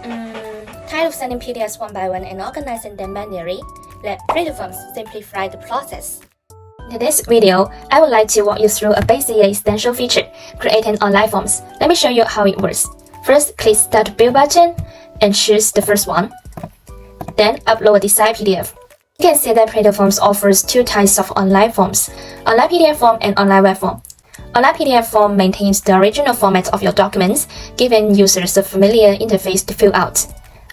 Tired of sending PDFs one by one and organizing them manually? Let PlatoForms simplify the process. In this video, I would like to walk you through a basic essential feature, creating online forms. Let me show you how it works. First, click Start Build button and choose the first one. Then upload a desired PDF. You can see that PlatoForms offers two types of online forms, online PDF form and online web form. Online PDF form maintains the original format of your documents, giving users a familiar interface to fill out.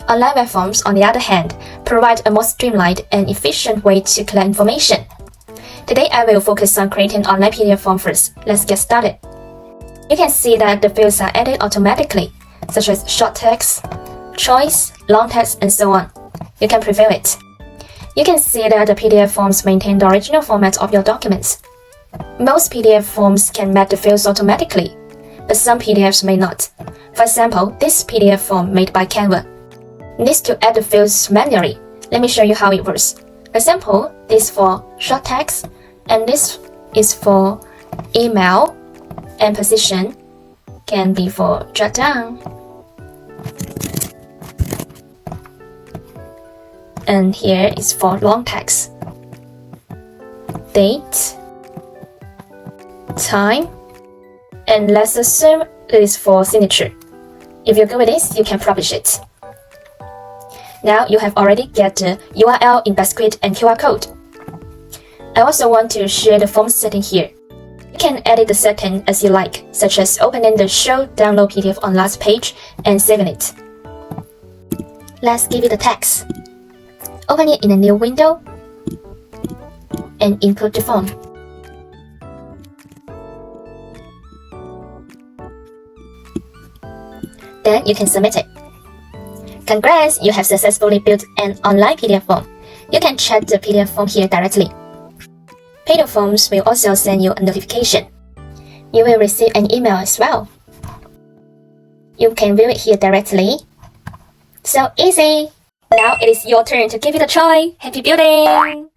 Online web forms, on the other hand, provide a more streamlined and efficient way to collect information. Today, I will focus on creating online PDF form first. Let's get started. You can see that the fields are added automatically, such as short text, choice, long text, and so on. You can preview it. You can see that the PDF forms maintain the original format of your documents. Most PDF forms can match the fields automatically, but some PDFs may not. For example, this PDF form made by Canva needs to add the fields manually. Let me show you how it works. For example, this is for short text, and this is for email, and position can be for jot down. And here is for long text. Date, time, and let's assume it is for signature. If you're good with this, you can publish it. Now you have already get the URL in Basket and QR code. I also want to share the form setting here. You can edit the setting as you like, such as opening the Show Download PDF on last page and saving it. Let's give it a text. Open it in a new window and input the form. Then you can submit it. Congrats, you have successfully built an online PDF form. You can check the PDF form here directly. PlatoForms will also send you a notification. You will receive an email as well. You can view it here directly. So easy! Now it is your turn to give it a try. Happy building!